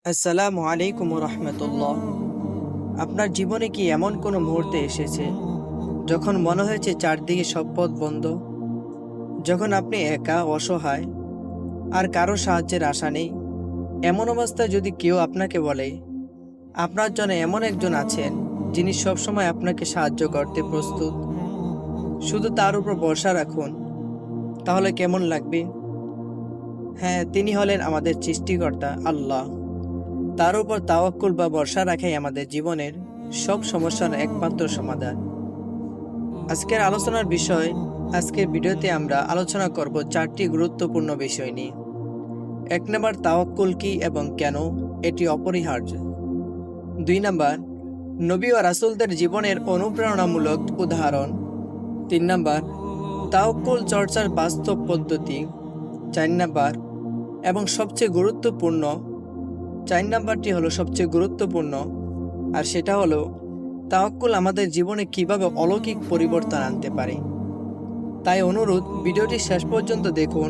আসসালামু আলাইকুম রহমতুল্লাহ। আপনার জীবনে কি এমন কোনো মুহূর্তে এসেছে যখন মনে হয়েছে চারদিকে সব পথ বন্ধ, যখন আপনি একা, অসহায়, আর কারো সাহায্যের আশা নেই? এমন অবস্থায় যদি কেউ আপনাকে বলে আপনার জন্য এমন একজন আছেন যিনি সবসময় আপনাকে সাহায্য করতে প্রস্তুত, শুধু তার উপর ভরসা রাখুন, তাহলে কেমন লাগবে? হ্যাঁ, তিনি হলেন আমাদের সৃষ্টিকর্তা আল্লাহ। তার উপর তাওয়াক্কুল বা ভরসা রাখাই আমাদের জীবনের সব সমস্যার একমাত্র সমাধান। আজকের আলোচনার বিষয়, আজকের ভিডিওতে আমরা আলোচনা করব চারটি গুরুত্বপূর্ণ বিষয় নিয়ে। 1 নম্বর, তাওয়াক্কুল কি এবং কেন এটি অপরিহার্য। 2 নম্বর, নবী ও রাসূলদের জীবনের অনুপ্রেরণামূলক উদাহরণ। 3 নম্বর, তাওয়াক্কুল চর্চার বাস্তব পদ্ধতি। 4 নম্বর এবং সবচেয়ে গুরুত্বপূর্ণ, 4 নম্বরটি হলো সবচেয়ে গুরুত্বপূর্ণ, আর সেটা হলো তাওয়াক্কুল আমাদের জীবনে কিভাবে অলৌকিক পরিবর্তন আনতে পারে। তাই অনুরোধ, ভিডিওটি শেষ পর্যন্ত দেখুন।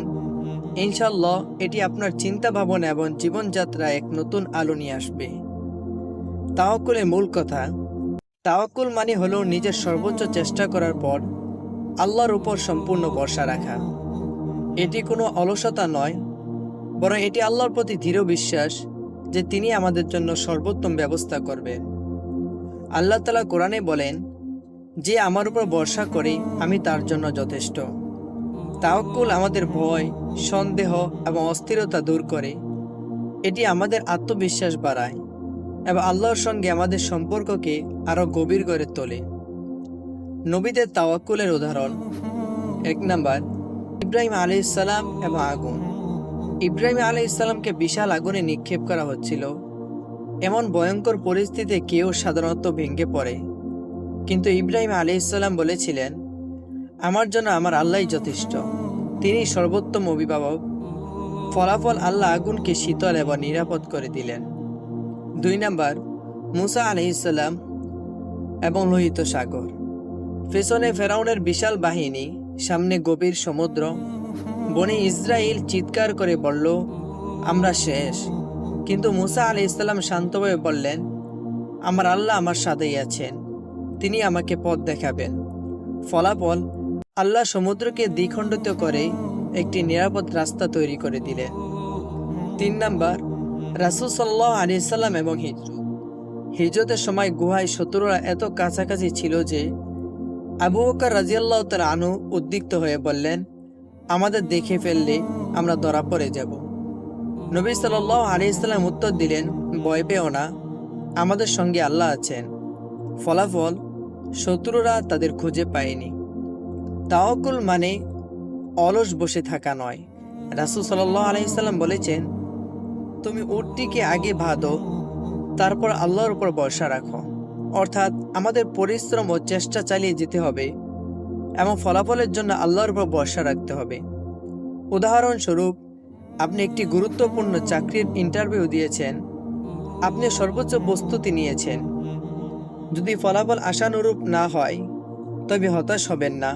ইনশাআল্লাহ এটি আপনার চিন্তা ভাবনা এবং জীবনযাত্রায় এক নতুন আলো নিয়ে আসবে। তাওয়াক্কুলের মূল কথা। তাওয়াক্কুল মানে হলো নিজের সর্বোচ্চ চেষ্টা করার পর আল্লাহর উপর সম্পূর্ণ ভরসা রাখা। এটি কোনো অলসতা নয়, বরং এটি আল্লাহর প্রতি দৃঢ় বিশ্বাস যে তিনি আমাদের জন্য সর্বোত্তম ব্যবস্থা করবেন। আল্লাহ তাআলা কোরআনে বলেন, যে আমার উপর ভরসা করে আমি তার জন্য যথেষ্ট। তাওয়াক্কুল আমাদের ভয়, সন্দেহ এবং অস্থিরতা দূর করে। এটি আমাদের আত্মবিশ্বাস বাড়ায় এবং আল্লাহর সঙ্গে আমাদের সম্পর্ককে আরও গভীর করে তোলে। নবীদের তাওয়াক্কুলের উদাহরণ। 1 নম্বর, ইব্রাহিম আলাইহিস সালাম এবং আগুন। ইব্রাহিম আলাইহিস সালামকে বিশাল আগুনে নিক্ষেপ করা হচ্ছিল। এমন ভয়ঙ্কর পরিস্থিতিতে কেউ সাধারণত ভেঙে পড়ে, কিন্তু ইব্রাহিম আলাইহিস সালাম বলেছিলেন, আমার জন্য আমার আল্লাহই যথেষ্ট, তিনি সর্বোত্তম অভিভাবক। ফলাফল, আল্লাহ আগুনকে শীতল এবং নিরাপদ করে দিলেন। 2 নম্বর, মুসা আলাইহিস সালাম এবং লোহিত সাগর। পেছনে ফেরাউনের বিশাল বাহিনী, সামনে গভীর সমুদ্র। বনি ইসরাইল চিৎকার করে বলল, আমরা শেষ। কিন্তু মুসা আলাইহিস সালাম শান্তভাবে বললেন, আমার আল্লাহ আমার সাথেই আছেন, তিনি আমাকে পথ দেখাবেন। ফলাফল, আল্লাহ সমুদ্রকে দ্বিখণ্ডিত করে একটি নিরাপদ রাস্তা তৈরি করে দিলেন। 3 নম্বর, রাসূল সাল্লাল্লাহু আলাইহি সাল্লাম এবং হিজরত। হিজরতের সময় গুহায় শত্রুরা এত কাছাকাছি ছিল যে আবু বকর রাদিয়াল্লাহু তাআলা আনহু উদ্বিগ্ন হয়ে বললেন, আমাদের দেখে ফেললে আমরা ধরা পড়ে যাব। নবী সাল্লাল্লাহু আলাইহি সাল্লাম উত্তর দিলেন, ভয় পেও না, আমাদের সঙ্গে আল্লাহ আছেন। ফলাফল, শত্রুরা তাদের খুঁজে পায়নি। তাওয়াক্কুল মানে অলস বসে থাকা নয়। রাসূল সাল্লাল্লাহু আলাইহি সাল্লাম বলেছেন, তুমি উটটিকে আগে বাঁধো, তারপর আল্লাহর উপর ভরসা রাখো। অর্থাৎ আমাদের পরিশ্রম ও চেষ্টা চালিয়ে যেতে হবে এবং ফলাফলের জন্য আল্লাহর উপর ভরসা রাখতে হবে। উদাহরণস্বরূপ, আপনি একটি গুরুত্বপূর্ণ চাকরির ইন্টারভিউ দিয়েছেন, আপনি সর্বোচ্চ প্রস্তুতি নিয়েছেন। যদি ফলাফল আশানুরূপ না হয়, তবে হতাশ হবেন না।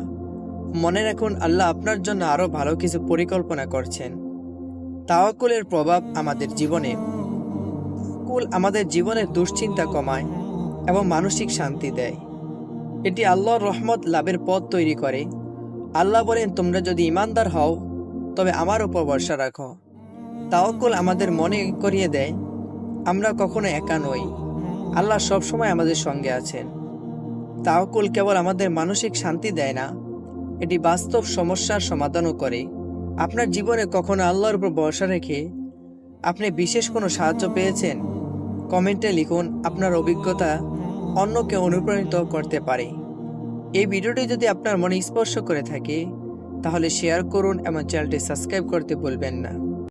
মনে রাখুন, আল্লাহ আপনার জন্য আরও ভালো কিছু পরিকল্পনা করছেন। তাওয়াক্কুলের প্রভাব আমাদের জীবনে। তাওয়াক্কুল আমাদের জীবনের দুশ্চিন্তা কমায় এবং মানসিক শান্তি দেয়। এটি আল্লাহর রহমত লাভের পথ তৈরি করে। আল্লাহ বলেন, তোমরা যদি ঈমানদার হও তবে আমার উপর ভরসা রাখো। তাওয়াক্কুল আমাদের মনে করিয়ে দেয় আমরা কখনো একা নই, আল্লাহ সবসময় আমাদের সঙ্গে আছেন। তাওয়াক্কুল কেবল আমাদের মানসিক শান্তি দেয় না, এটি বাস্তব সমস্যার সমাধানও করে। আপনার জীবনে কখনো আল্লাহর উপর ভরসা রেখে আপনি বিশেষ কোনো সাহায্য পেয়েছেন? কমেন্টে লিখুন, আপনার অভিজ্ঞতা অন্যকে অনুপ্রাণিত করতে পারে। এই ভিডিওটি যদি আপনার মনে স্পর্শ করে থাকে, তাহলে শেয়ার করুন এবং চ্যানেলটি সাবস্ক্রাইব করতে ভুলবেন না।